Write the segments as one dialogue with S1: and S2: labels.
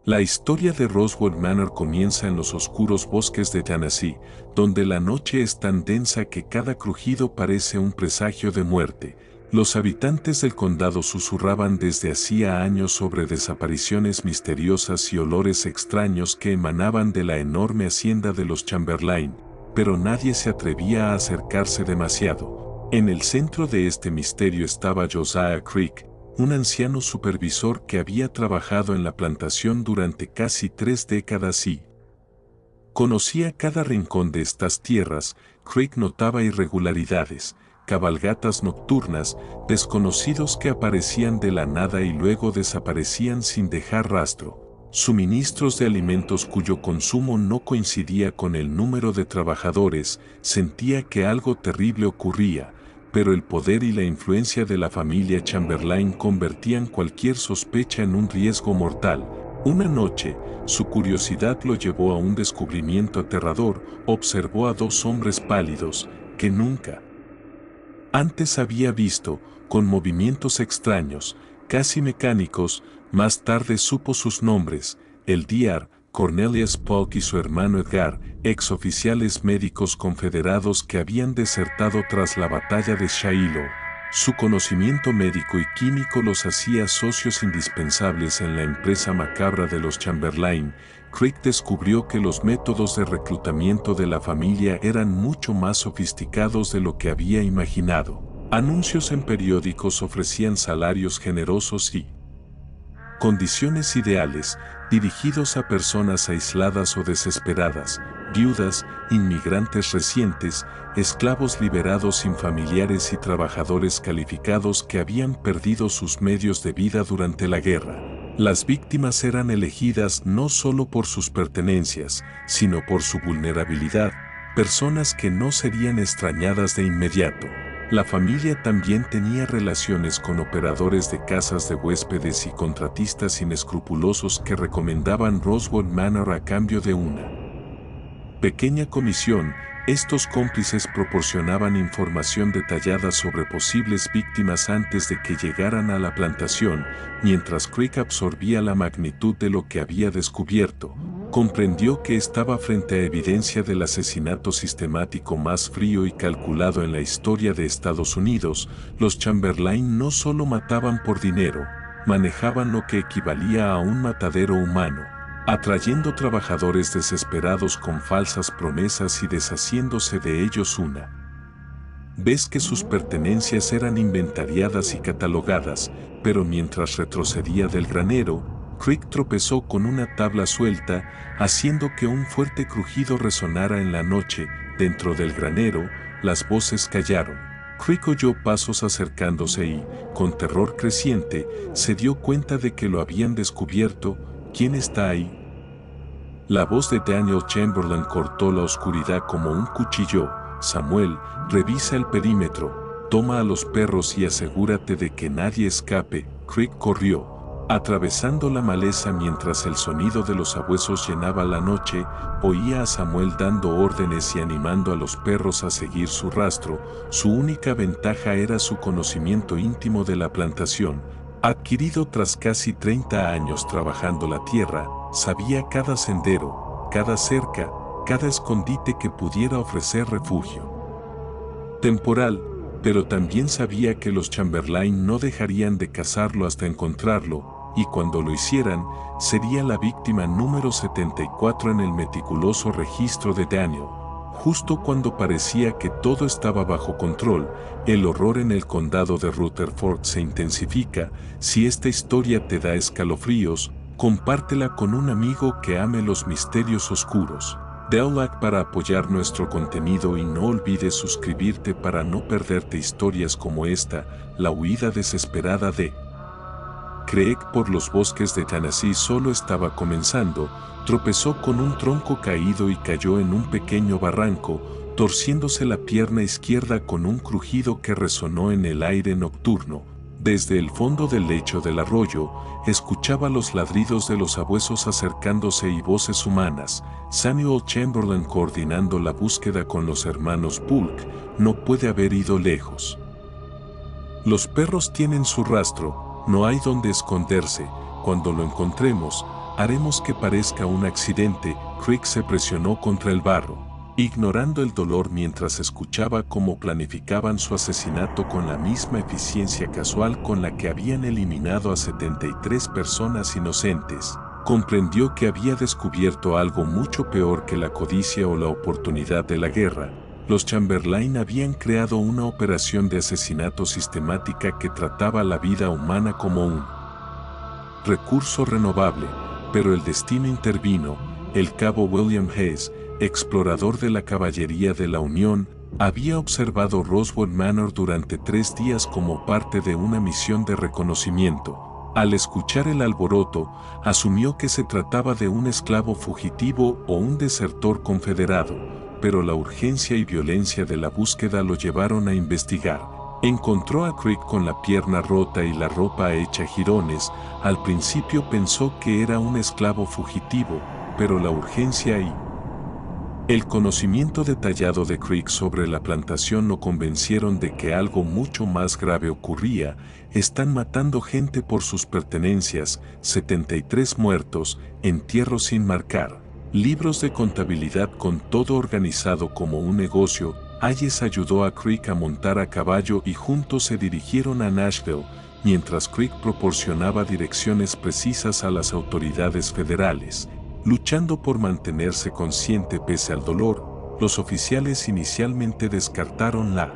S1: La historia de Roswell Manor comienza en los oscuros bosques de Tennessee, donde la noche es tan densa que cada crujido parece un presagio de muerte. Los habitantes del condado susurraban desde hacía años sobre desapariciones misteriosas y olores extraños que emanaban de la enorme hacienda de los Chamberlain, pero nadie se atrevía a acercarse demasiado. En el centro de este misterio estaba Josiah Creek, un anciano supervisor que había trabajado en la plantación durante casi 3 décadas y conocía cada rincón de estas tierras. Creek notaba irregularidades, cabalgatas nocturnas, desconocidos que aparecían de la nada y luego desaparecían sin dejar rastro, suministros de alimentos cuyo consumo no coincidía con el número de trabajadores. Sentía que algo terrible ocurría, pero el poder y la influencia de la familia Chamberlain convertían cualquier sospecha en un riesgo mortal. Una noche, su curiosidad lo llevó a un descubrimiento aterrador. Observó a 2 hombres pálidos, que nunca antes había visto, con movimientos extraños, casi mecánicos. Más tarde supo sus nombres: el Dr. Cornelius Polk y su hermano Edgar, exoficiales médicos confederados que habían desertado tras la batalla de Shiloh. Su conocimiento médico y químico los hacía socios indispensables en la empresa macabra de los Chamberlain. Creek descubrió que los métodos de reclutamiento de la familia eran mucho más sofisticados de lo que había imaginado. Anuncios en periódicos ofrecían salarios generosos y condiciones ideales, dirigidos a personas aisladas o desesperadas, viudas, inmigrantes recientes, esclavos liberados sin familiares y trabajadores calificados que habían perdido sus medios de vida durante la guerra. Las víctimas eran elegidas no solo por sus pertenencias, sino por su vulnerabilidad, personas que no serían extrañadas de inmediato. La familia también tenía relaciones con operadores de casas de huéspedes y contratistas inescrupulosos que recomendaban Roswell Manor a cambio de una pequeña comisión. Estos cómplices proporcionaban información detallada sobre posibles víctimas antes de que llegaran a la plantación. Mientras Creek absorbía la magnitud de lo que había descubierto, comprendió que estaba frente a evidencia del asesinato sistemático más frío y calculado en la historia de Estados Unidos. Los Chamberlain no solo mataban por dinero, manejaban lo que equivalía a un matadero humano, atrayendo trabajadores desesperados con falsas promesas y deshaciéndose de ellos una vez que sus pertenencias eran inventariadas y catalogadas. Pero mientras retrocedía del granero, Creek tropezó con una tabla suelta, haciendo que un fuerte crujido resonara en la noche. Dentro del granero, las voces callaron. Creek oyó pasos acercándose y, con terror creciente, se dio cuenta de que lo habían descubierto. ¿Quién está ahí? La voz de Daniel Chamberlain cortó la oscuridad como un cuchillo. Samuel, revisa el perímetro, toma a los perros y asegúrate de que nadie escape. Creek corrió, atravesando la maleza mientras el sonido de los sabuesos llenaba la noche. Oía a Samuel dando órdenes y animando a los perros a seguir su rastro. Su única ventaja era su conocimiento íntimo de la plantación, adquirido tras casi 30 años trabajando la tierra. Sabía cada sendero, cada cerca, cada escondite que pudiera ofrecer refugio temporal, pero también sabía que los Chamberlain no dejarían de cazarlo hasta encontrarlo, y cuando lo hicieran, sería la víctima número 74 en el meticuloso registro de Daniel. Justo cuando parecía que todo estaba bajo control, el horror en el condado de Rutherford se intensifica. Si esta historia te da escalofríos, compártela con un amigo que ame los misterios oscuros. Da like para apoyar nuestro contenido y no olvides suscribirte para no perderte historias como esta. La huida desesperada de Creek por los bosques de Tennessee solo estaba comenzando. Tropezó con un tronco caído y cayó en un pequeño barranco, torciéndose la pierna izquierda con un crujido que resonó en el aire nocturno. Desde el fondo del lecho del arroyo, escuchaba los ladridos de los sabuesos acercándose y voces humanas. Samuel Chamberlain coordinando la búsqueda con los hermanos Polk. No puede haber ido lejos. Los perros tienen su rastro, no hay donde esconderse. Cuando lo encontremos, Haremos que parezca un accidente. Creek se presionó contra el barro, ignorando el dolor mientras escuchaba cómo planificaban su asesinato con la misma eficiencia casual con la que habían eliminado a 73 personas inocentes. Comprendió que había descubierto algo mucho peor que la codicia o la oportunidad de la guerra. Los Chamberlain habían creado una operación de asesinato sistemática que trataba la vida humana como un recurso renovable, pero el destino intervino. El cabo William Hess, explorador de la caballería de la Unión, había observado Roswell Manor durante 3 días como parte de una misión de reconocimiento. Al escuchar el alboroto, asumió que se trataba de un esclavo fugitivo o un desertor confederado, pero la urgencia y violencia de la búsqueda lo llevaron a investigar. Encontró a Creek con la pierna rota y la ropa hecha jirones. Al principio pensó que era un esclavo fugitivo, pero la urgencia y el conocimiento detallado de Creek sobre la plantación lo convencieron de que algo mucho más grave ocurría. Están matando gente por sus pertenencias, 73 muertos, entierros sin marcar, libros de contabilidad con todo organizado como un negocio. Hayes ayudó a Creek a montar a caballo y juntos se dirigieron a Nashville, mientras Creek proporcionaba direcciones precisas a las autoridades federales. Luchando por mantenerse consciente pese al dolor, los oficiales inicialmente descartaron la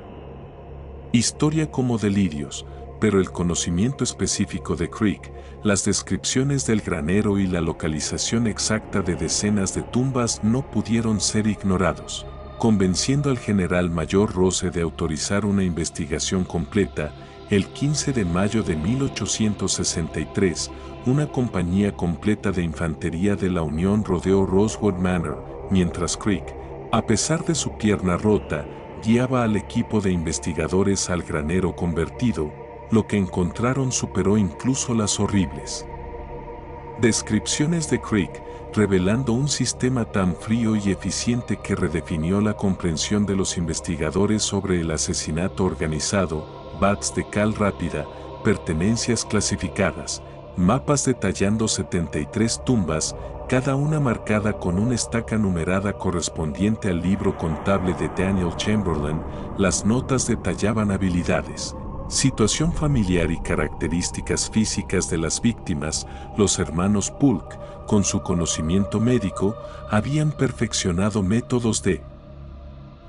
S1: historia como delirios, pero el conocimiento específico de Creek, las descripciones del granero y la localización exacta de decenas de tumbas no pudieron ser ignorados. Convenciendo al general mayor Rose de autorizar una investigación completa, el 15 de mayo de 1863, una compañía completa de infantería de la Unión rodeó Roswell Manor, mientras Creek, a pesar de su pierna rota, guiaba al equipo de investigadores al granero convertido. Lo que encontraron superó incluso las horribles descripciones de Creek, revelando un sistema tan frío y eficiente que redefinió la comprensión de los investigadores sobre el asesinato organizado, bats de cal rápida, pertenencias clasificadas, mapas detallando 73 tumbas, cada una marcada con una estaca numerada correspondiente al libro contable de Daniel Chamberlain. Las notas detallaban habilidades, situación familiar y características físicas de las víctimas. Los hermanos Polk, con su conocimiento médico, habían perfeccionado métodos de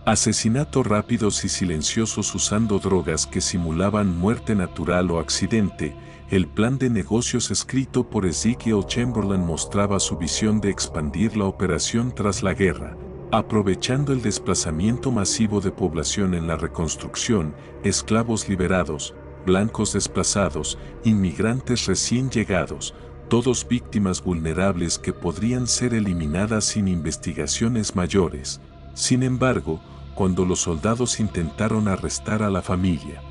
S1: asesinato rápidos y silenciosos usando drogas que simulaban muerte natural o accidente. El plan de negocios escrito por Ezekiel Chamberlain mostraba su visión de expandir la operación tras la guerra, aprovechando el desplazamiento masivo de población en la reconstrucción, esclavos liberados, blancos desplazados, inmigrantes recién llegados, todos víctimas vulnerables que podrían ser eliminadas sin investigaciones mayores. Sin embargo, cuando los soldados intentaron arrestar a la familia,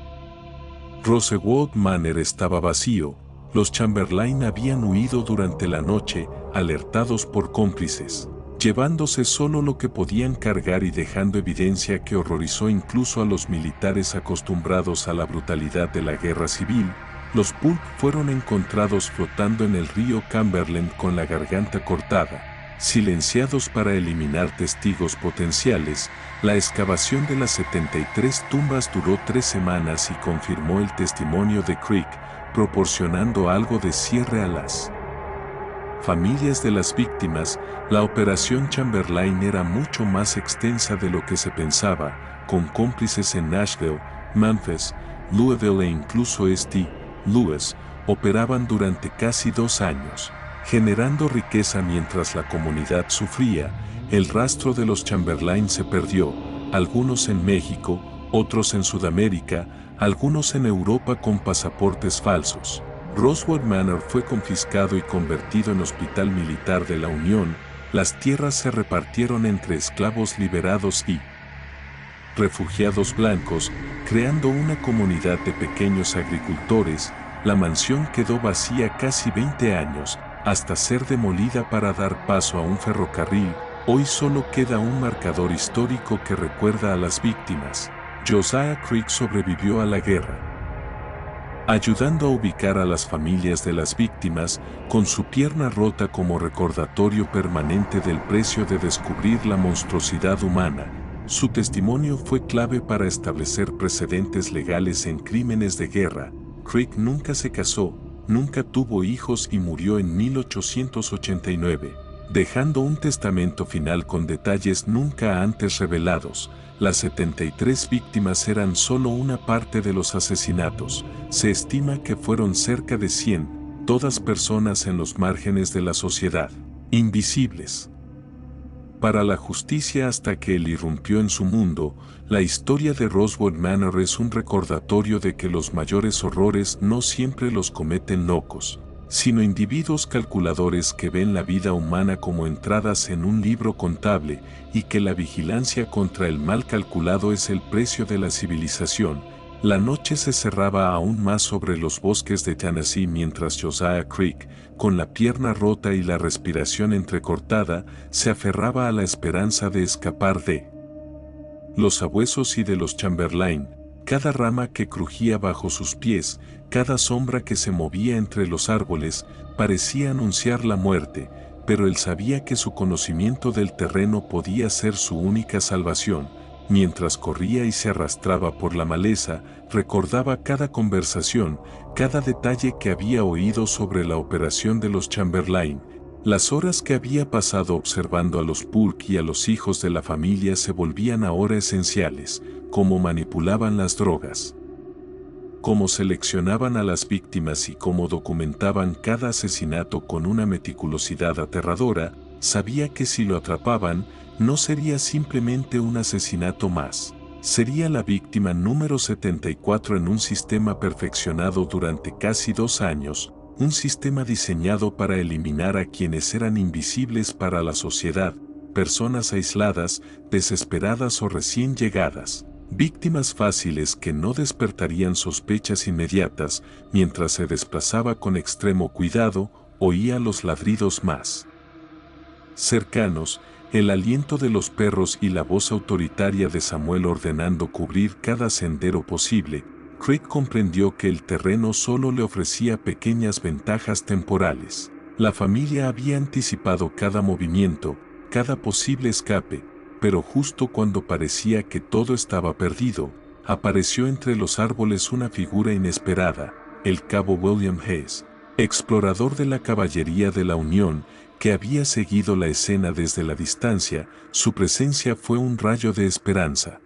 S1: Rosewell Manor estaba vacío. Los Chamberlain habían huido durante la noche, alertados por cómplices, llevándose solo lo que podían cargar y dejando evidencia que horrorizó incluso a los militares acostumbrados a la brutalidad de la guerra civil. Los Polk fueron encontrados flotando en el río Cumberland con la garganta cortada, silenciados para eliminar testigos potenciales. La excavación de las 73 tumbas duró 3 semanas y confirmó el testimonio de Creek, proporcionando algo de cierre a las familias de las víctimas. La operación Chamberlain era mucho más extensa de lo que se pensaba, con cómplices en Nashville, Memphis, Louisville e incluso St. Louis. Operaban durante casi 2 años, generando riqueza mientras la comunidad sufría. El rastro de los Chamberlain se perdió, algunos en México, otros en Sudamérica, algunos en Europa con pasaportes falsos. Roswell Manor fue confiscado y convertido en hospital militar de la Unión. Las tierras se repartieron entre esclavos liberados y refugiados blancos, creando una comunidad de pequeños agricultores. La mansión quedó vacía casi 20 años, hasta ser demolida para dar paso a un ferrocarril. Hoy solo queda un marcador histórico que recuerda a las víctimas. Josiah Creek sobrevivió a la guerra. ayudando a ubicar a las familias de las víctimas, con su pierna rota como recordatorio permanente del precio de descubrir la monstruosidad humana. Su testimonio fue clave para establecer precedentes legales en crímenes de guerra. Creek nunca se casó, nunca tuvo hijos y murió en 1889, dejando un testamento final con detalles nunca antes revelados. Las 73 víctimas eran solo una parte de los asesinatos. Se estima que fueron cerca de 100, todas personas en los márgenes de la sociedad, invisibles para la justicia hasta que él irrumpió en su mundo. La historia de Rosewood Manor es un recordatorio de que los mayores horrores no siempre los cometen locos, sino individuos calculadores que ven la vida humana como entradas en un libro contable y que la vigilancia contra el mal calculado es el precio de la civilización. La noche se cerraba aún más sobre los bosques de Tennessee mientras Josiah Creek, con la pierna rota y la respiración entrecortada, se aferraba a la esperanza de escapar de los sabuesos y de los Chamberlain. Cada rama que crujía bajo sus pies, cada sombra que se movía entre los árboles, parecía anunciar la muerte, pero él sabía que su conocimiento del terreno podía ser su única salvación. Mientras corría y se arrastraba por la maleza, recordaba cada conversación, cada detalle que había oído sobre la operación de los Chamberlain. Las horas que había pasado observando a los Polk y a los hijos de la familia se volvían ahora esenciales: cómo manipulaban las drogas, cómo seleccionaban a las víctimas y cómo documentaban cada asesinato con una meticulosidad aterradora. Sabía que si lo atrapaban, no sería simplemente un asesinato más. Sería la víctima número 74 en un sistema perfeccionado durante casi 2 años, un sistema diseñado para eliminar a quienes eran invisibles para la sociedad, personas aisladas, desesperadas o recién llegadas. Víctimas fáciles que no despertarían sospechas inmediatas. Mientras se desplazaba con extremo cuidado, oía los ladridos más cercanos, el aliento de los perros y la voz autoritaria de Samuel ordenando cubrir cada sendero posible. Creek comprendió que el terreno solo le ofrecía pequeñas ventajas temporales. La familia había anticipado cada movimiento, cada posible escape, pero justo cuando parecía que todo estaba perdido, apareció entre los árboles una figura inesperada: el cabo William Hayes, explorador de la caballería de la Unión, que había seguido la escena desde la distancia. Su presencia fue un rayo de esperanza,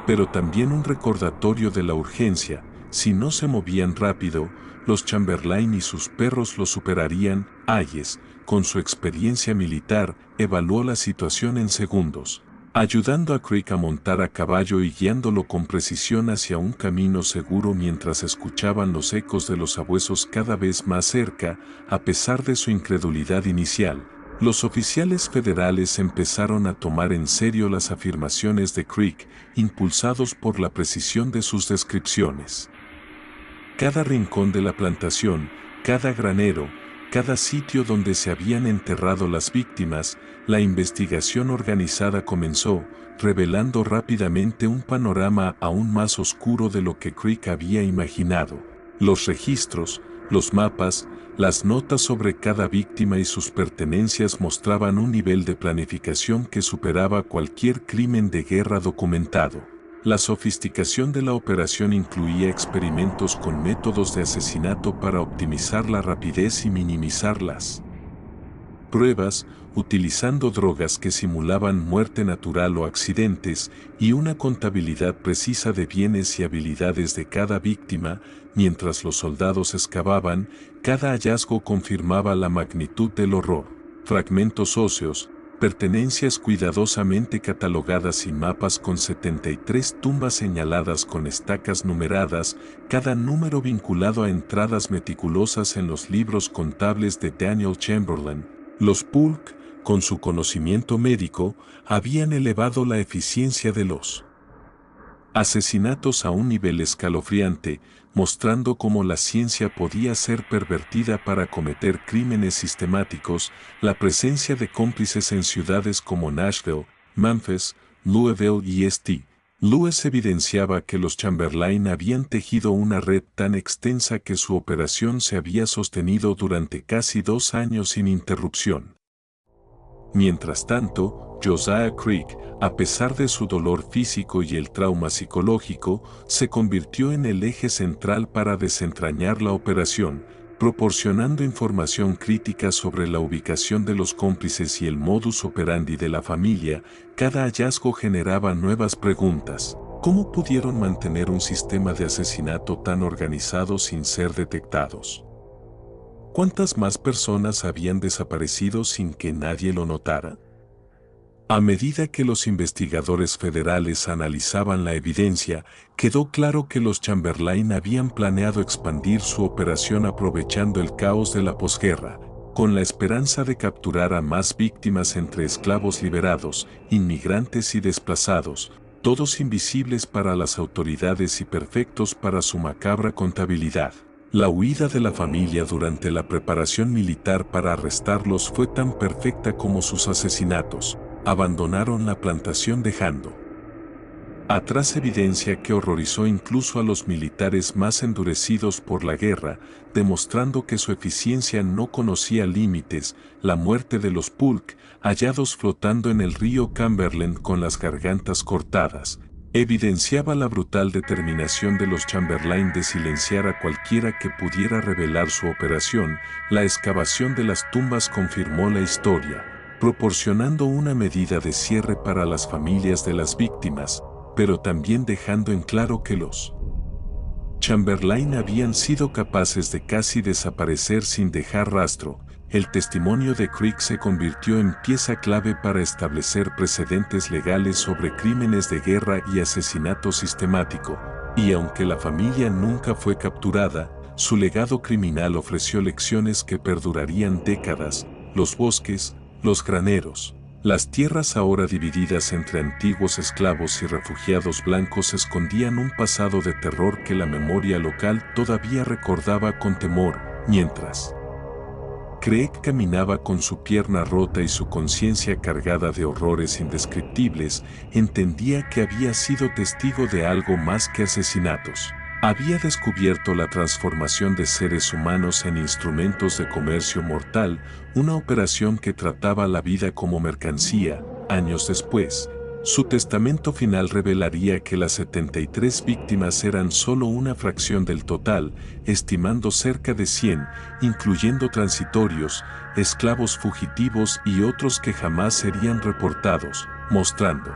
S1: pero también un recordatorio de la urgencia. Si no se movían rápido, los Chamberlain y sus perros lo superarían. Hayes, con su experiencia militar, evaluó la situación en segundos, ayudando a Creek a montar a caballo y guiándolo con precisión hacia un camino seguro mientras escuchaban los ecos de los sabuesos cada vez más cerca. A pesar de su incredulidad inicial, los oficiales federales empezaron a tomar en serio las afirmaciones de Creek, impulsados por la precisión de sus descripciones. Cada rincón de la plantación, cada granero, cada sitio donde se habían enterrado las víctimas, la investigación organizada comenzó, revelando rápidamente un panorama aún más oscuro de lo que Creek había imaginado. Los registros, los mapas, las notas sobre cada víctima y sus pertenencias mostraban un nivel de planificación que superaba cualquier crimen de guerra documentado. La sofisticación de la operación incluía experimentos con métodos de asesinato para optimizar la rapidez y minimizar las pruebas, utilizando drogas que simulaban muerte natural o accidentes, y una contabilidad precisa de bienes y habilidades de cada víctima. Mientras los soldados excavaban, cada hallazgo confirmaba la magnitud del horror. Fragmentos óseos, pertenencias cuidadosamente catalogadas y mapas con 73 tumbas señaladas con estacas numeradas, cada número vinculado a entradas meticulosas en los libros contables de Daniel Chamberlain. Los Polk, con su conocimiento médico, habían elevado la eficiencia de los asesinatos a un nivel escalofriante, mostrando cómo la ciencia podía ser pervertida para cometer crímenes sistemáticos. La presencia de cómplices en ciudades como Nashville, Memphis, Louisville y St. Lewis evidenciaba que los Chamberlain habían tejido una red tan extensa que su operación se había sostenido durante casi 2 años sin interrupción. Mientras tanto, Josiah Creek, a pesar de su dolor físico y el trauma psicológico, se convirtió en el eje central para desentrañar la operación, proporcionando información crítica sobre la ubicación de los cómplices y el modus operandi de la familia. Cada hallazgo generaba nuevas preguntas. ¿Cómo pudieron mantener un sistema de asesinato tan organizado sin ser detectados? ¿Cuántas más personas habían desaparecido sin que nadie lo notara? A medida que los investigadores federales analizaban la evidencia, quedó claro que los Chamberlain habían planeado expandir su operación aprovechando el caos de la posguerra, con la esperanza de capturar a más víctimas entre esclavos liberados, inmigrantes y desplazados, todos invisibles para las autoridades y perfectos para su macabra contabilidad. La huida de la familia durante la preparación militar para arrestarlos fue tan perfecta como sus asesinatos. Abandonaron la plantación dejando atrás evidencia que horrorizó incluso a los militares más endurecidos por la guerra, demostrando que su eficiencia no conocía límites. La muerte de los Polk, hallados flotando en el río Cumberland con las gargantas cortadas, evidenciaba la brutal determinación de los Chamberlain de silenciar a cualquiera que pudiera revelar su operación. La excavación de las tumbas confirmó la historia, proporcionando una medida de cierre para las familias de las víctimas, pero también dejando en claro que los Chamberlain habían sido capaces de casi desaparecer sin dejar rastro. El testimonio de Creek se convirtió en pieza clave para establecer precedentes legales sobre crímenes de guerra y asesinato sistemático, y aunque la familia nunca fue capturada, su legado criminal ofreció lecciones que perdurarían décadas. Los bosques, los graneros, las tierras ahora divididas entre antiguos esclavos y refugiados blancos escondían un pasado de terror que la memoria local todavía recordaba con temor. Mientras Craig caminaba con su pierna rota y su conciencia cargada de horrores indescriptibles, entendía que había sido testigo de algo más que asesinatos. Había descubierto la transformación de seres humanos en instrumentos de comercio mortal, una operación que trataba la vida como mercancía. Años después, su testamento final revelaría que las 73 víctimas eran solo una fracción del total, estimando cerca de 100, incluyendo transitorios, esclavos fugitivos y otros que jamás serían reportados, mostrando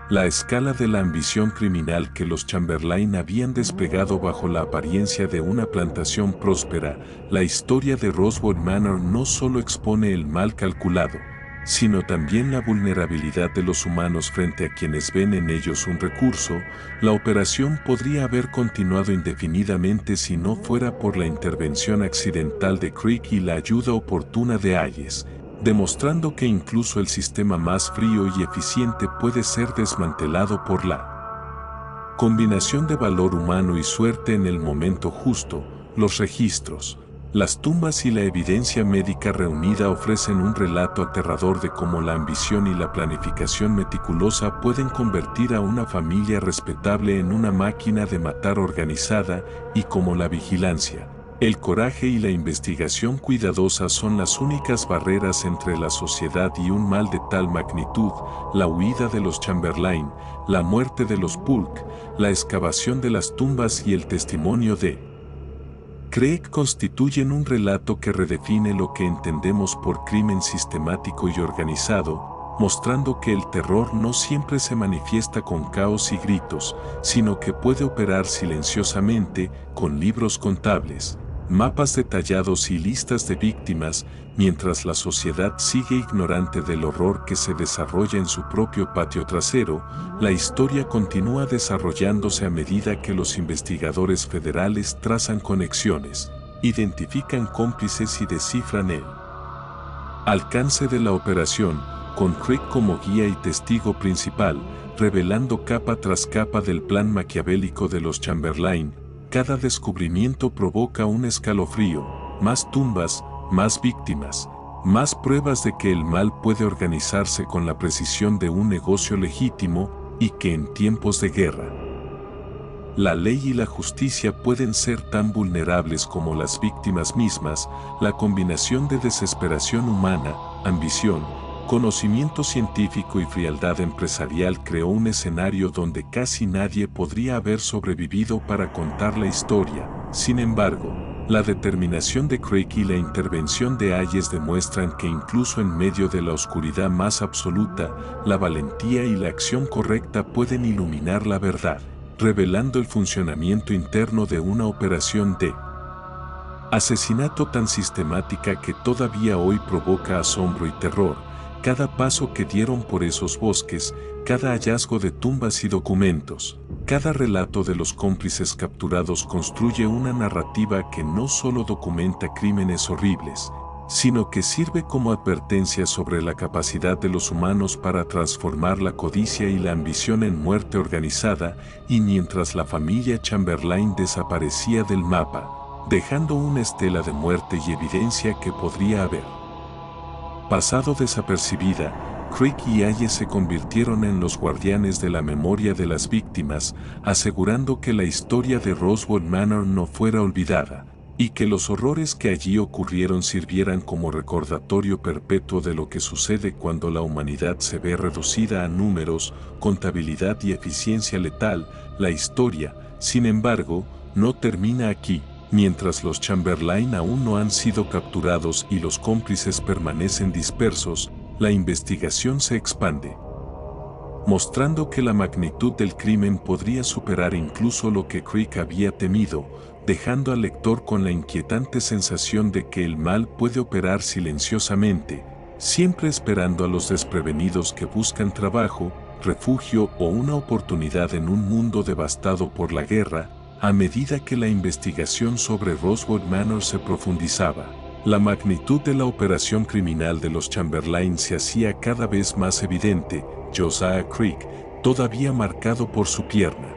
S1: la escala de la ambición criminal que los Chamberlain habían desplegado bajo la apariencia de una plantación próspera. La historia de Rosewood Manor no solo expone el mal calculado, sino también la vulnerabilidad de los humanos frente a quienes ven en ellos un recurso. La operación podría haber continuado indefinidamente si no fuera por la intervención accidental de Creek y la ayuda oportuna de Hayes, demostrando que incluso el sistema más frío y eficiente puede ser desmantelado por la combinación de valor humano y suerte en el momento justo. Los registros, las tumbas y la evidencia médica reunida ofrecen un relato aterrador de cómo la ambición y la planificación meticulosa pueden convertir a una familia respetable en una máquina de matar organizada, y cómo la vigilancia, el coraje y la investigación cuidadosa son las únicas barreras entre la sociedad y un mal de tal magnitud. La huida de los Chamberlain, la muerte de los Polk, la excavación de las tumbas y el testimonio de Craig constituyen un relato que redefine lo que entendemos por crimen sistemático y organizado, mostrando que el terror no siempre se manifiesta con caos y gritos, sino que puede operar silenciosamente, con libros contables, mapas detallados y listas de víctimas, mientras la sociedad sigue ignorante del horror que se desarrolla en su propio patio trasero. La historia continúa desarrollándose a medida que los investigadores federales trazan conexiones, identifican cómplices y descifran el alcance de la operación, con Creek como guía y testigo principal, revelando capa tras capa del plan maquiavélico de los Chamberlain. Cada descubrimiento provoca un escalofrío, más tumbas, más víctimas, más pruebas de que el mal puede organizarse con la precisión de un negocio legítimo. y que en tiempos de guerra, la ley y la justicia pueden ser tan vulnerables como las víctimas mismas. La combinación de desesperación humana, ambición, conocimiento científico y frialdad empresarial creó un escenario donde casi nadie podría haber sobrevivido para contar la historia. Sin embargo, la determinación de Craig y la intervención de Hayes demuestran que incluso en medio de la oscuridad más absoluta, la valentía y la acción correcta pueden iluminar la verdad, revelando el funcionamiento interno de una operación de asesinato tan sistemática que todavía hoy provoca asombro y terror. Cada paso que dieron por esos bosques, cada hallazgo de tumbas y documentos, cada relato de los cómplices capturados construye una narrativa que no solo documenta crímenes horribles, sino que sirve como advertencia sobre la capacidad de los humanos para transformar la codicia y la ambición en muerte organizada. Y mientras la familia Chamberlain desaparecía del mapa, dejando una estela de muerte y evidencia que podría haber pasado desapercibida, Craig y Hayes se convirtieron en los guardianes de la memoria de las víctimas, asegurando que la historia de Roswell Manor no fuera olvidada, y que los horrores que allí ocurrieron sirvieran como recordatorio perpetuo de lo que sucede cuando la humanidad se ve reducida a números, contabilidad y eficiencia letal. La historia, sin embargo, no termina aquí. Mientras los Chamberlain aún no han sido capturados y los cómplices permanecen dispersos, la investigación se expande, mostrando que la magnitud del crimen podría superar incluso lo que Craig había temido, dejando al lector con la inquietante sensación de que el mal puede operar silenciosamente, siempre esperando a los desprevenidos que buscan trabajo, refugio o una oportunidad en un mundo devastado por la guerra. A medida que la investigación sobre Roswell Manor se profundizaba, la magnitud de la operación criminal de los Chamberlain se hacía cada vez más evidente. Josiah Craig, todavía marcado por su pierna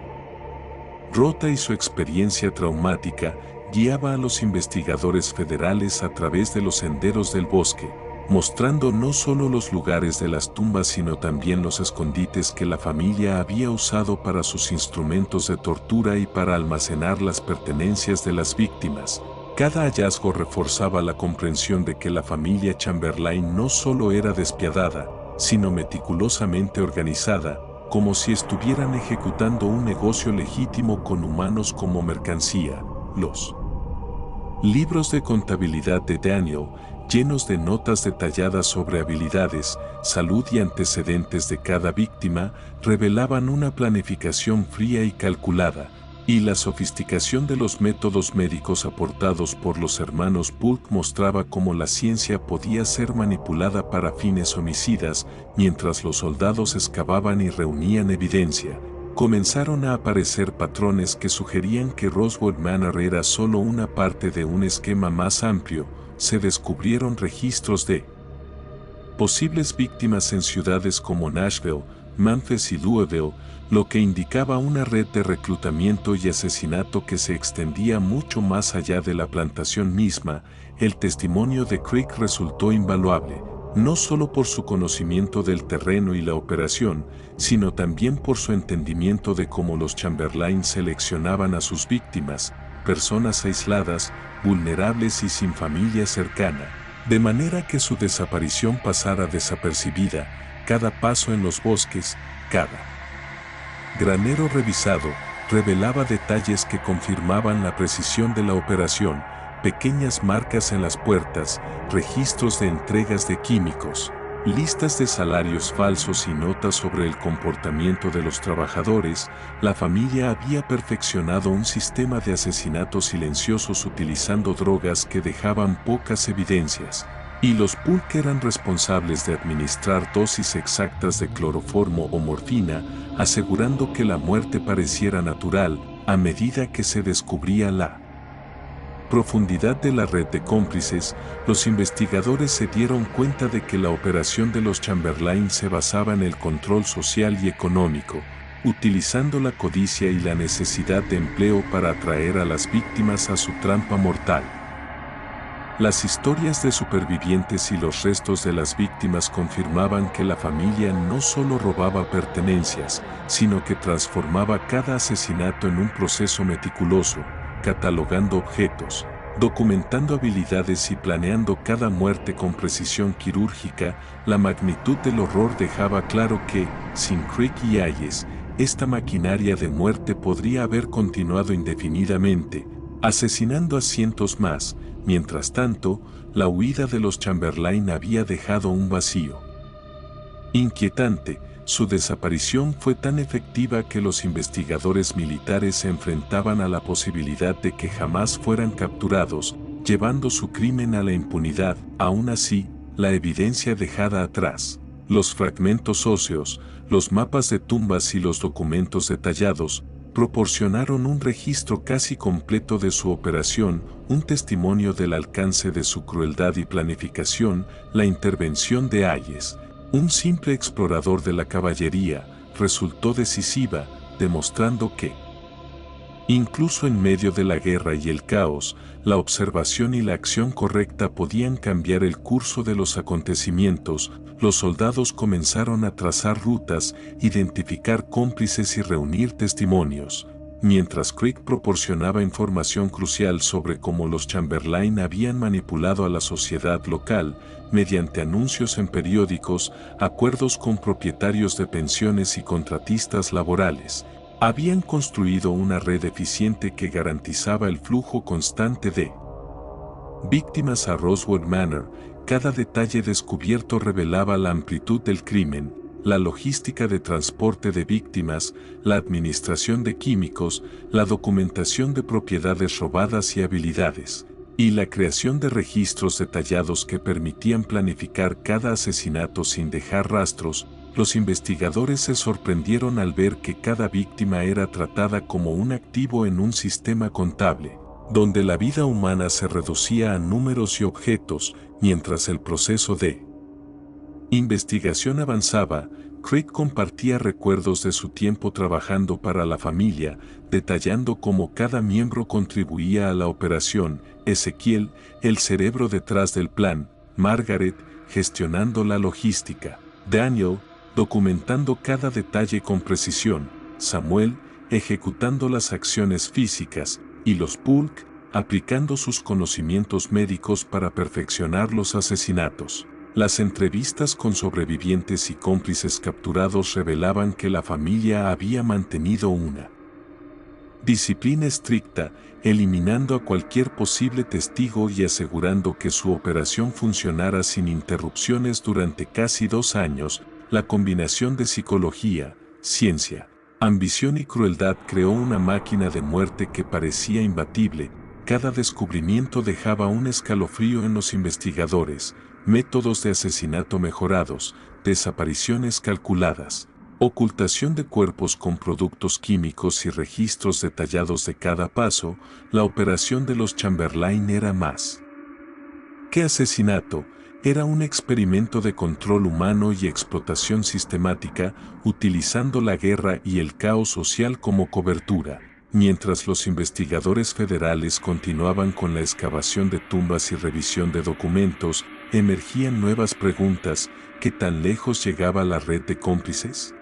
S1: rota y su experiencia traumática, guiaba a los investigadores federales a través de los senderos del bosque, mostrando no solo los lugares de las tumbas sino también los escondites que la familia había usado para sus instrumentos de tortura y para almacenar las pertenencias de las víctimas. Cada hallazgo reforzaba la comprensión de que la familia Chamberlain no solo era despiadada, sino meticulosamente organizada, como si estuvieran ejecutando un negocio legítimo con humanos como mercancía. Los libros de contabilidad de Daniel, llenos de notas detalladas sobre habilidades, salud y antecedentes de cada víctima, revelaban una planificación fría y calculada, y la sofisticación de los métodos médicos aportados por los hermanos Polk mostraba cómo la ciencia podía ser manipulada para fines homicidas. Mientras los soldados excavaban y reunían evidencia, comenzaron a aparecer patrones que sugerían que Roswell Manor era solo una parte de un esquema más amplio. Se descubrieron registros de posibles víctimas en ciudades como Nashville, Memphis y Louisville, lo que indicaba una red de reclutamiento y asesinato que se extendía mucho más allá de la plantación misma. El testimonio de Craig resultó invaluable, no solo por su conocimiento del terreno y la operación, sino también por su entendimiento de cómo los Chamberlain seleccionaban a sus víctimas, personas aisladas, vulnerables y sin familia cercana, de manera que su desaparición pasara desapercibida. Cada paso en los bosques, cada granero revisado, revelaba detalles que confirmaban la precisión de la operación: pequeñas marcas en las puertas, registros de entregas de químicos, listas de salarios falsos y notas sobre el comportamiento de los trabajadores. La familia había perfeccionado un sistema de asesinatos silenciosos utilizando drogas que dejaban pocas evidencias, y los Polk eran responsables de administrar dosis exactas de cloroformo o morfina, asegurando que la muerte pareciera natural. A medida que se descubría la profundidad de la red de cómplices, los investigadores se dieron cuenta de que la operación de los Chamberlain se basaba en el control social y económico, utilizando la codicia y la necesidad de empleo para atraer a las víctimas a su trampa mortal. Las historias de supervivientes y los restos de las víctimas confirmaban que la familia no solo robaba pertenencias, sino que transformaba cada asesinato en un proceso meticuloso, catalogando objetos, documentando habilidades y planeando cada muerte con precisión quirúrgica. La magnitud del horror dejaba claro que, sin Creek y Hayes, esta maquinaria de muerte podría haber continuado indefinidamente, asesinando a cientos más. Mientras tanto, la huida de los Chamberlain había dejado un vacío inquietante. Su desaparición fue tan efectiva que los investigadores militares se enfrentaban a la posibilidad de que jamás fueran capturados, llevando su crimen a la impunidad. Aún así, la evidencia dejada atrás, los fragmentos óseos, los mapas de tumbas y los documentos detallados, proporcionaron un registro casi completo de su operación, un testimonio del alcance de su crueldad y planificación. La intervención de Hayes, un simple explorador de la caballería, resultó decisiva, demostrando que, incluso en medio de la guerra y el caos, la observación y la acción correcta podían cambiar el curso de los acontecimientos. Los soldados comenzaron a trazar rutas, identificar cómplices y reunir testimonios, mientras Creek proporcionaba información crucial sobre cómo los Chamberlain habían manipulado a la sociedad local, mediante anuncios en periódicos, acuerdos con propietarios de pensiones y contratistas laborales. Habían construido una red eficiente que garantizaba el flujo constante de víctimas a Rosewood Manor. Cada detalle descubierto revelaba la amplitud del crimen, la logística de transporte de víctimas, la administración de químicos, la documentación de propiedades robadas y habilidades, y la creación de registros detallados que permitían planificar cada asesinato sin dejar rastros. Los investigadores se sorprendieron al ver que cada víctima era tratada como un activo en un sistema contable, donde la vida humana se reducía a números y objetos. Mientras el proceso de investigación avanzaba, Creek compartía recuerdos de su tiempo trabajando para la familia, detallando cómo cada miembro contribuía a la operación. Ezequiel, el cerebro detrás del plan; Margaret, gestionando la logística; Daniel, documentando cada detalle con precisión; Samuel, ejecutando las acciones físicas; y los Polk, aplicando sus conocimientos médicos para perfeccionar los asesinatos. Las entrevistas con sobrevivientes y cómplices capturados revelaban que la familia había mantenido una disciplina estricta, eliminando a cualquier posible testigo y asegurando que su operación funcionara sin interrupciones durante casi 2 años. La combinación de psicología, ciencia, ambición y crueldad creó una máquina de muerte que parecía imbatible. Cada descubrimiento dejaba un escalofrío en los investigadores: métodos de asesinato mejorados, desapariciones calculadas, ocultación de cuerpos con productos químicos y registros detallados de cada paso. La operación de los Chamberlain era más que asesinato, era un experimento de control humano y explotación sistemática, utilizando la guerra y el caos social como cobertura. Mientras los investigadores federales continuaban con la excavación de tumbas y revisión de documentos, emergían nuevas preguntas: ¿qué tan lejos llegaba la red de cómplices?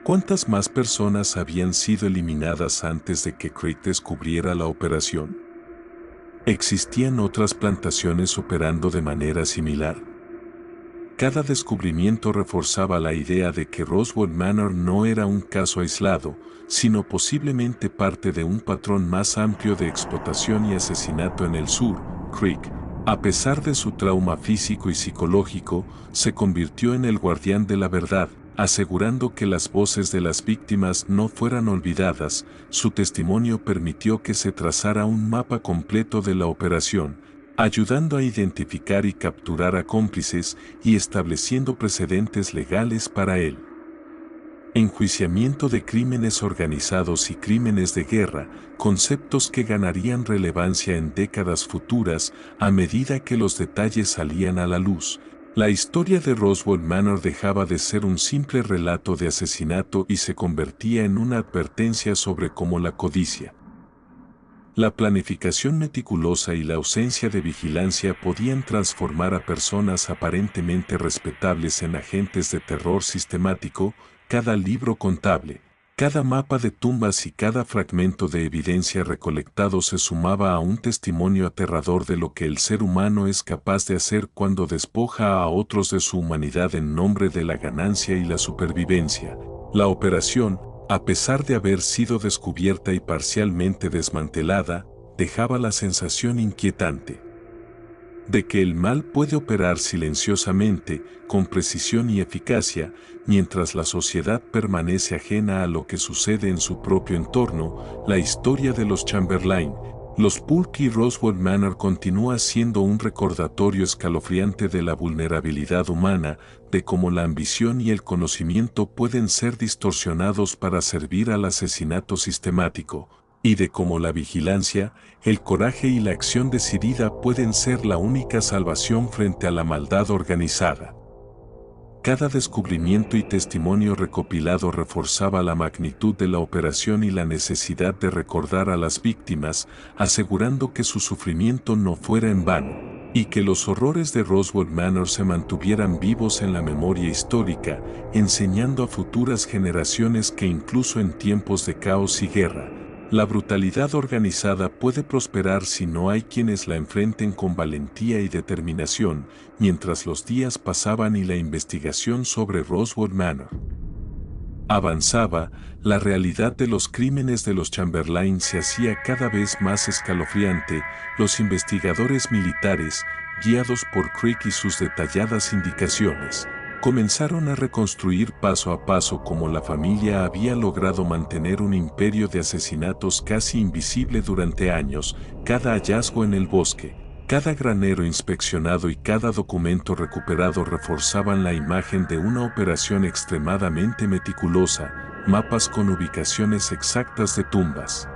S1: ¿Cuántas más personas habían sido eliminadas antes de que Creek descubriera la operación? ¿Existían otras plantaciones operando de manera similar? Cada descubrimiento reforzaba la idea de que Rosewood Manor no era un caso aislado, sino posiblemente parte de un patrón más amplio de explotación y asesinato en el sur. Creek, a pesar de su trauma físico y psicológico, se convirtió en el guardián de la verdad, asegurando que las voces de las víctimas no fueran olvidadas. Su testimonio permitió que se trazara un mapa completo de la operación, ayudando a identificar y capturar a cómplices y estableciendo precedentes legales para el enjuiciamiento de crímenes organizados y crímenes de guerra, conceptos que ganarían relevancia en décadas futuras a medida que los detalles salían a la luz. La historia de Rosewood Manor dejaba de ser un simple relato de asesinato y se convertía en una advertencia sobre cómo la codicia, La planificación meticulosa y la ausencia de vigilancia podían transformar a personas aparentemente respetables en agentes de terror sistemático. Cada libro contable, cada mapa de tumbas y cada fragmento de evidencia recolectado se sumaba a un testimonio aterrador de lo que el ser humano es capaz de hacer cuando despoja a otros de su humanidad en nombre de la ganancia y la supervivencia. La operación, a pesar de haber sido descubierta y parcialmente desmantelada, dejaba la sensación inquietante de que el mal puede operar silenciosamente, con precisión y eficacia, mientras la sociedad permanece ajena a lo que sucede en su propio entorno. La historia de los Chamberlain, los Polk y Roswell Manor continúa siendo un recordatorio escalofriante de la vulnerabilidad humana, de cómo la ambición y el conocimiento pueden ser distorsionados para servir al asesinato sistemático, y de cómo la vigilancia, el coraje y la acción decidida pueden ser la única salvación frente a la maldad organizada. Cada descubrimiento y testimonio recopilado reforzaba la magnitud de la operación y la necesidad de recordar a las víctimas, asegurando que su sufrimiento no fuera en vano, y que los horrores de Roswell Manor se mantuvieran vivos en la memoria histórica, enseñando a futuras generaciones que incluso en tiempos de caos y guerra, la brutalidad organizada puede prosperar si no hay quienes la enfrenten con valentía y determinación. Mientras los días pasaban y la investigación sobre Roswell Manor avanzaba, la realidad de los crímenes de los Chamberlain se hacía cada vez más escalofriante. Los investigadores militares, guiados por Crick y sus detalladas indicaciones, comenzaron a reconstruir paso a paso cómo la familia había logrado mantener un imperio de asesinatos casi invisible durante años. Cada hallazgo en el bosque, cada granero inspeccionado y cada documento recuperado reforzaban la imagen de una operación extremadamente meticulosa, mapas con ubicaciones exactas de tumbas,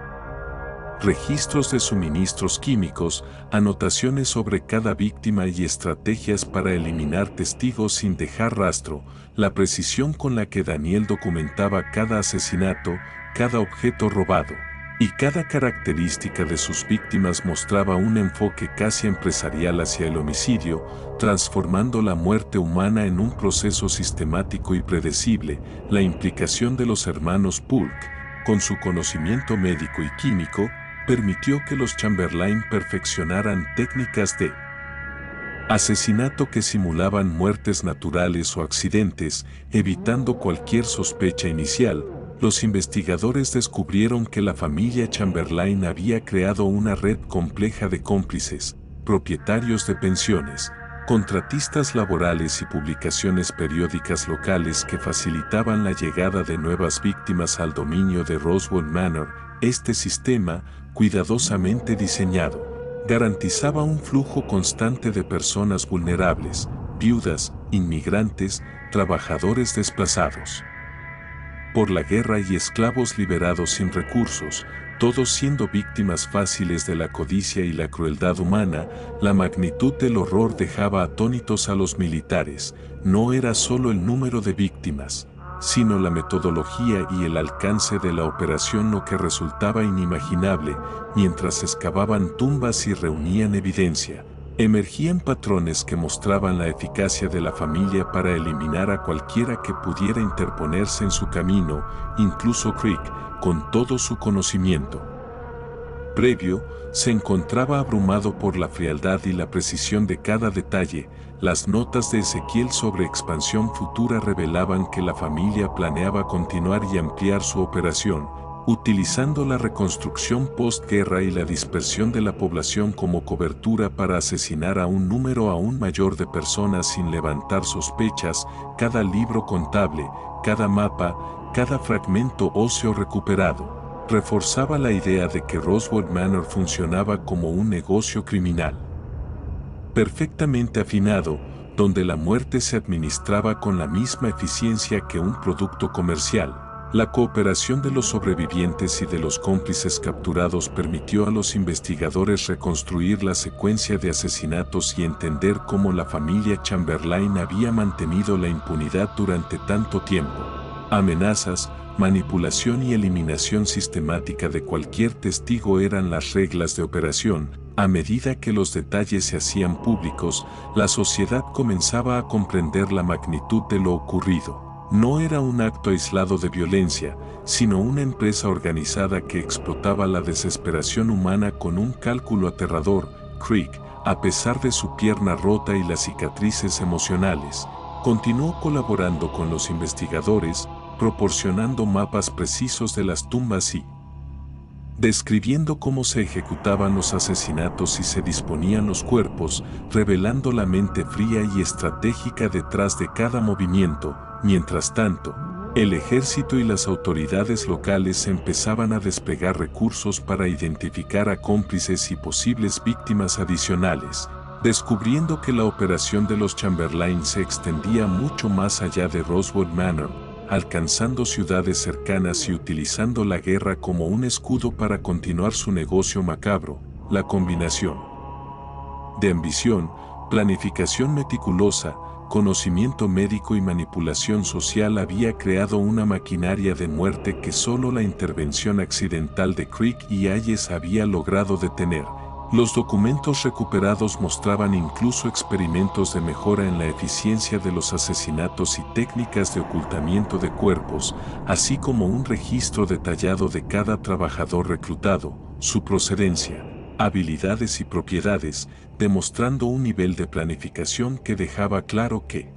S1: registros de suministros químicos, anotaciones sobre cada víctima y estrategias para eliminar testigos sin dejar rastro. La precisión con la que Daniel documentaba cada asesinato, cada objeto robado y cada característica de sus víctimas mostraba un enfoque casi empresarial hacia el homicidio, transformando la muerte humana en un proceso sistemático y predecible. La implicación de los hermanos Polk, con su conocimiento médico y químico, permitió que los Chamberlain perfeccionaran técnicas de asesinato que simulaban muertes naturales o accidentes, evitando cualquier sospecha inicial. Los investigadores descubrieron que la familia Chamberlain había creado una red compleja de cómplices, propietarios de pensiones, contratistas laborales y publicaciones periódicas locales que facilitaban la llegada de nuevas víctimas al dominio de Roswell Manor. Este sistema, cuidadosamente diseñado, garantizaba un flujo constante de personas vulnerables, viudas, inmigrantes, trabajadores desplazados por la guerra y esclavos liberados sin recursos, todos siendo víctimas fáciles de la codicia y la crueldad humana. La magnitud del horror dejaba atónitos a los militares. No era solo el número de víctimas, sino la metodología y el alcance de la operación lo que resultaba inimaginable. Mientras excavaban tumbas y reunían evidencia, emergían patrones que mostraban la eficacia de la familia para eliminar a cualquiera que pudiera interponerse en su camino, incluso Crick, con todo su conocimiento previo, se encontraba abrumado por la frialdad y la precisión de cada detalle. Las notas de Ezequiel sobre expansión futura revelaban que la familia planeaba continuar y ampliar su operación, utilizando la reconstrucción postguerra y la dispersión de la población como cobertura para asesinar a un número aún mayor de personas sin levantar sospechas. Cada libro contable, cada mapa, cada fragmento óseo recuperado reforzaba la idea de que Roswell Manor funcionaba como un negocio criminal perfectamente afinado, donde la muerte se administraba con la misma eficiencia que un producto comercial. La cooperación de los sobrevivientes y de los cómplices capturados permitió a los investigadores reconstruir la secuencia de asesinatos y entender cómo la familia Chamberlain había mantenido la impunidad durante tanto tiempo. Amenazas, manipulación y eliminación sistemática de cualquier testigo eran las reglas de operación. A medida que los detalles se hacían públicos, la sociedad comenzaba a comprender la magnitud de lo ocurrido. No era un acto aislado de violencia, sino una empresa organizada que explotaba la desesperación humana con un cálculo aterrador. Creek, a pesar de su pierna rota y las cicatrices emocionales, continuó colaborando con los investigadores, proporcionando mapas precisos de las tumbas y describiendo cómo se ejecutaban los asesinatos y se disponían los cuerpos, revelando la mente fría y estratégica detrás de cada movimiento. Mientras tanto, el ejército y las autoridades locales empezaban a desplegar recursos para identificar a cómplices y posibles víctimas adicionales, descubriendo que la operación de los Chamberlain se extendía mucho más allá de Rosewood Manor, alcanzando ciudades cercanas y utilizando la guerra como un escudo para continuar su negocio macabro. La combinación de ambición, planificación meticulosa, conocimiento médico y manipulación social había creado una maquinaria de muerte que solo la intervención accidental de Creek y Hayes había logrado detener. Los documentos recuperados mostraban incluso experimentos de mejora en la eficiencia de los asesinatos y técnicas de ocultamiento de cuerpos, así como un registro detallado de cada trabajador reclutado, su procedencia, habilidades y propiedades, demostrando un nivel de planificación que dejaba claro que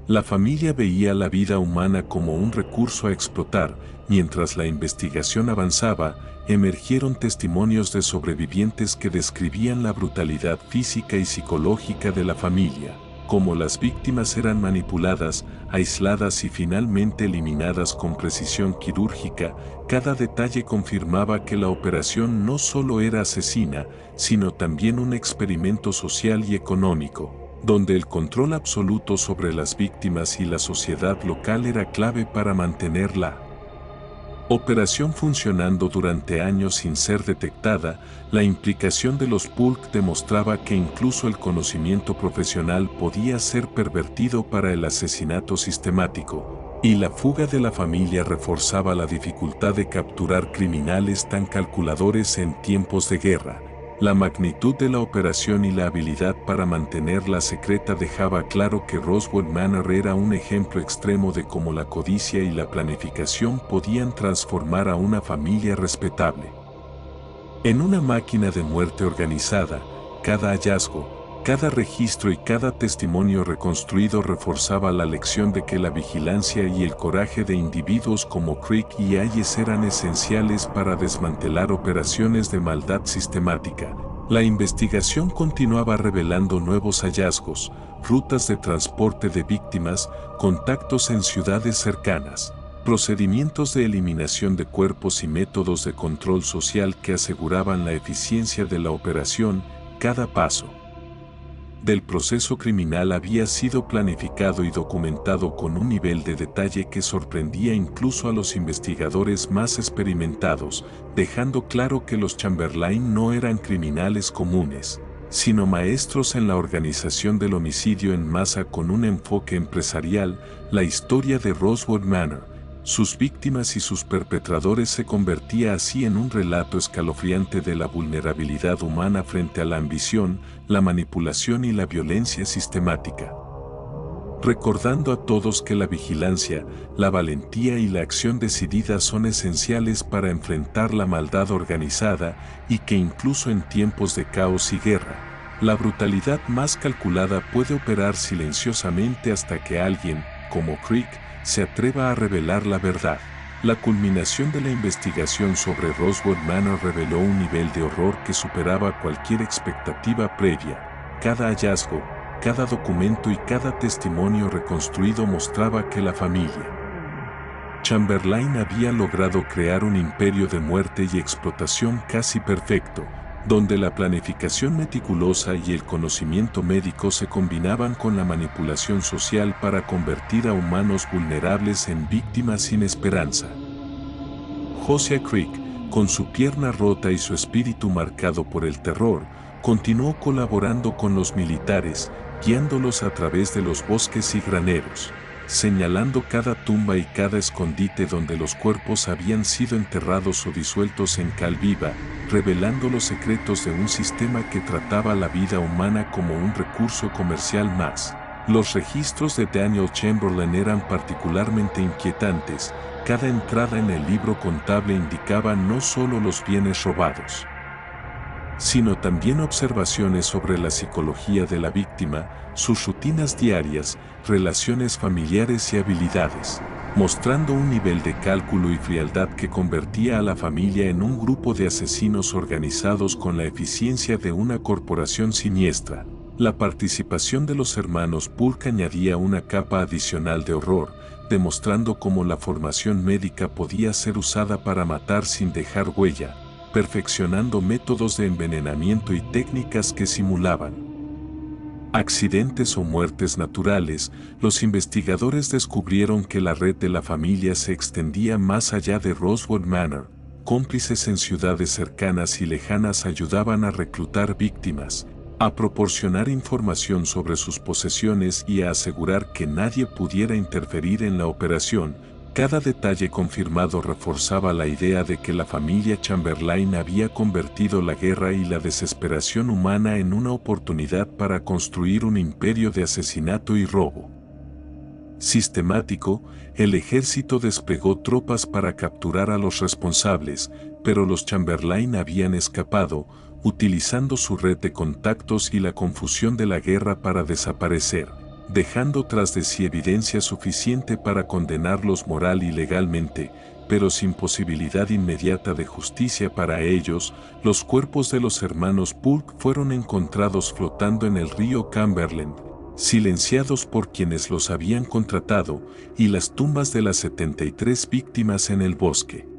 S1: la familia veía la vida humana como un recurso a explotar. Mientras la investigación avanzaba, emergieron testimonios de sobrevivientes que describían la brutalidad física y psicológica de la familia, cómo las víctimas eran manipuladas, aisladas y finalmente eliminadas con precisión quirúrgica. Cada detalle confirmaba que la operación no solo era asesina, sino también un experimento social y económico, donde el control absoluto sobre las víctimas y la sociedad local era clave para mantener la operación funcionando durante años sin ser detectada. La implicación de los Bulk demostraba que incluso el conocimiento profesional podía ser pervertido para el asesinato sistemático, y la fuga de la familia reforzaba la dificultad de capturar criminales tan calculadores en tiempos de guerra. La magnitud de la operación y la habilidad para mantenerla secreta dejaba claro que Rosewood Manor era un ejemplo extremo de cómo la codicia y la planificación podían transformar a una familia respetable en una máquina de muerte organizada. Cada hallazgo, cada registro y cada testimonio reconstruido reforzaba la lección de que la vigilancia y el coraje de individuos como Creek y Hayes eran esenciales para desmantelar operaciones de maldad sistemática. La investigación continuaba revelando nuevos hallazgos, rutas de transporte de víctimas, contactos en ciudades cercanas, procedimientos de eliminación de cuerpos y métodos de control social que aseguraban la eficiencia de la operación. Cada paso del proceso criminal había sido planificado y documentado con un nivel de detalle que sorprendía incluso a los investigadores más experimentados, dejando claro que los Chamberlain no eran criminales comunes, sino maestros en la organización del homicidio en masa con un enfoque empresarial. La historia de Rosewood Manor, sus víctimas y sus perpetradores se convertía así en un relato escalofriante de la vulnerabilidad humana frente a la ambición, la manipulación y la violencia sistemática, recordando a todos que la vigilancia, la valentía y la acción decidida son esenciales para enfrentar la maldad organizada, y que incluso en tiempos de caos y guerra, la brutalidad más calculada puede operar silenciosamente hasta que alguien, como Creek, se atreva a revelar la verdad. La culminación de la investigación sobre Rosewood Manor reveló un nivel de horror que superaba cualquier expectativa previa. Cada hallazgo, cada documento y cada testimonio reconstruido mostraba que la familia Chamberlain había logrado crear un imperio de muerte y explotación casi perfecto, donde la planificación meticulosa y el conocimiento médico se combinaban con la manipulación social para convertir a humanos vulnerables en víctimas sin esperanza. Josiah Creek, con su pierna rota y su espíritu marcado por el terror, continuó colaborando con los militares, guiándolos a través de los bosques y graneros, señalando cada tumba y cada escondite donde los cuerpos habían sido enterrados o disueltos en cal viva, revelando los secretos de un sistema que trataba la vida humana como un recurso comercial más. Los registros de Daniel Chamberlain eran particularmente inquietantes. Cada entrada en el libro contable indicaba no solo los bienes robados, sino también observaciones sobre la psicología de la víctima, sus rutinas diarias, relaciones familiares y habilidades, mostrando un nivel de cálculo y frialdad que convertía a la familia en un grupo de asesinos organizados con la eficiencia de una corporación siniestra. La participación de los hermanos Burke añadía una capa adicional de horror, demostrando cómo la formación médica podía ser usada para matar sin dejar huella, perfeccionando métodos de envenenamiento y técnicas que simulaban accidentes o muertes naturales. Los investigadores descubrieron que la red de la familia se extendía más allá de Rosewood Manor. Cómplices en ciudades cercanas y lejanas ayudaban a reclutar víctimas, a proporcionar información sobre sus posesiones y a asegurar que nadie pudiera interferir en la operación. Cada detalle confirmado reforzaba la idea de que la familia Chamberlain había convertido la guerra y la desesperación humana en una oportunidad para construir un imperio de asesinato y robo sistemático. El ejército desplegó tropas para capturar a los responsables, pero los Chamberlain habían escapado, utilizando su red de contactos y la confusión de la guerra para desaparecer, dejando tras de sí evidencia suficiente para condenarlos moral y legalmente, pero sin posibilidad inmediata de justicia para ellos. Los cuerpos de los hermanos Burke fueron encontrados flotando en el río Cumberland, silenciados por quienes los habían contratado, y las tumbas de las 73 víctimas en el bosque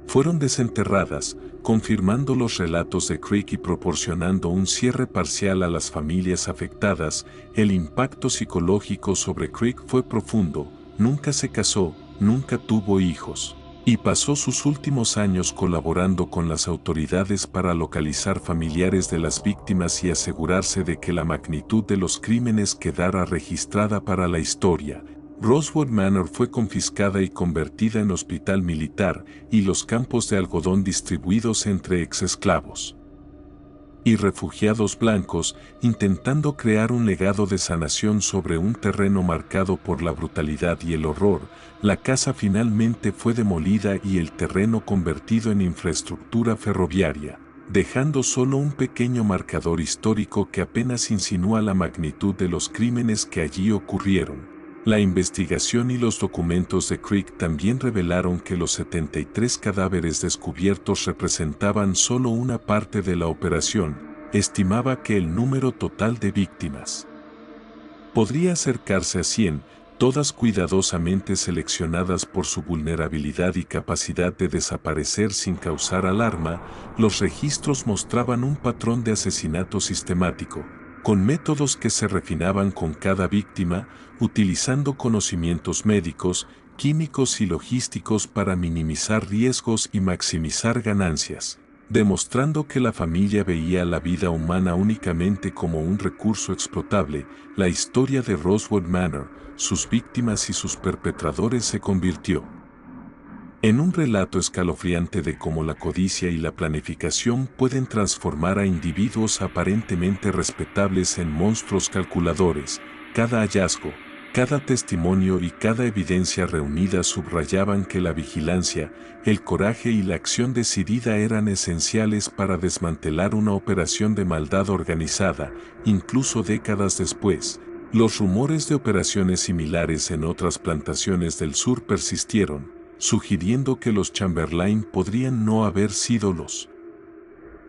S1: fueron desenterradas, confirmando los relatos de Crick y proporcionando un cierre parcial a las familias afectadas. El impacto psicológico sobre Crick fue profundo. Nunca se casó, nunca tuvo hijos, y pasó sus últimos años colaborando con las autoridades para localizar familiares de las víctimas y asegurarse de que la magnitud de los crímenes quedara registrada para la historia. Rosewood Manor fue confiscada y convertida en hospital militar, y los campos de algodón distribuidos entre exesclavos y refugiados blancos, intentando crear un legado de sanación sobre un terreno marcado por la brutalidad y el horror. La casa finalmente fue demolida y el terreno convertido en infraestructura ferroviaria, dejando solo un pequeño marcador histórico que apenas insinúa la magnitud de los crímenes que allí ocurrieron. La investigación y los documentos de Crick también revelaron que los 73 cadáveres descubiertos representaban solo una parte de la operación. Estimaba que el número total de víctimas podría acercarse a 100, todas cuidadosamente seleccionadas por su vulnerabilidad y capacidad de desaparecer sin causar alarma. Los registros mostraban un patrón de asesinato sistemático, con métodos que se refinaban con cada víctima, utilizando conocimientos médicos, químicos y logísticos para minimizar riesgos y maximizar ganancias, demostrando que la familia veía la vida humana únicamente como un recurso explotable. La historia de Rosewood Manor, sus víctimas y sus perpetradores se convirtió en un relato escalofriante de cómo la codicia y la planificación pueden transformar a individuos aparentemente respetables en monstruos calculadores. Cada hallazgo, cada testimonio y cada evidencia reunida subrayaban que la vigilancia, el coraje y la acción decidida eran esenciales para desmantelar una operación de maldad organizada. Incluso décadas después, los rumores de operaciones similares en otras plantaciones del sur persistieron, sugiriendo que los Chamberlain podrían no haber sido los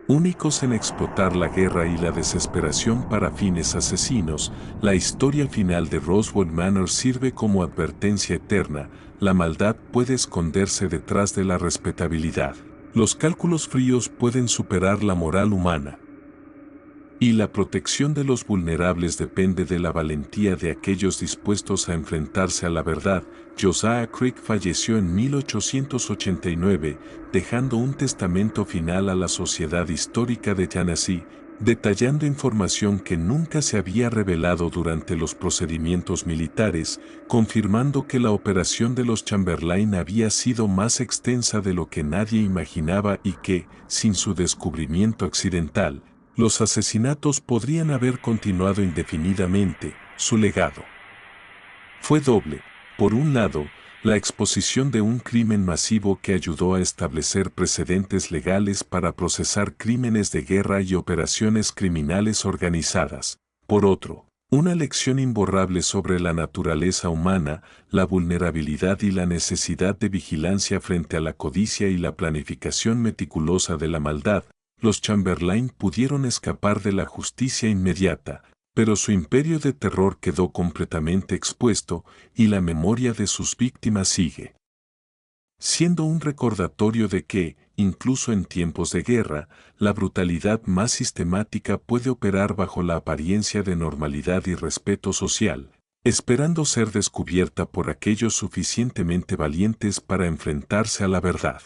S1: únicos en explotar la guerra y la desesperación para fines asesinos. La historia final de Rosewood Manor sirve como advertencia eterna: la maldad puede esconderse detrás de la respetabilidad. Los cálculos fríos pueden superar la moral humana, y la protección de los vulnerables depende de la valentía de aquellos dispuestos a enfrentarse a la verdad. Josiah Crick falleció en 1889, dejando un testamento final a la Sociedad Histórica de Tennessee. detallando información que nunca se había revelado durante los procedimientos militares, confirmando que la operación de los Chamberlain había sido más extensa de lo que nadie imaginaba y que, sin su descubrimiento accidental, los asesinatos podrían haber continuado indefinidamente. Su legado fue doble. Por un lado, la exposición de un crimen masivo que ayudó a establecer precedentes legales para procesar crímenes de guerra y operaciones criminales organizadas. Por otro, una lección imborrable sobre la naturaleza humana, la vulnerabilidad y la necesidad de vigilancia frente a la codicia y la planificación meticulosa de la maldad. Los Chamberlain pudieron escapar de la justicia inmediata, pero su imperio de terror quedó completamente expuesto y la memoria de sus víctimas sigue siendo un recordatorio de que, incluso en tiempos de guerra, la brutalidad más sistemática puede operar bajo la apariencia de normalidad y respeto social, esperando ser descubierta por aquellos suficientemente valientes para enfrentarse a la verdad.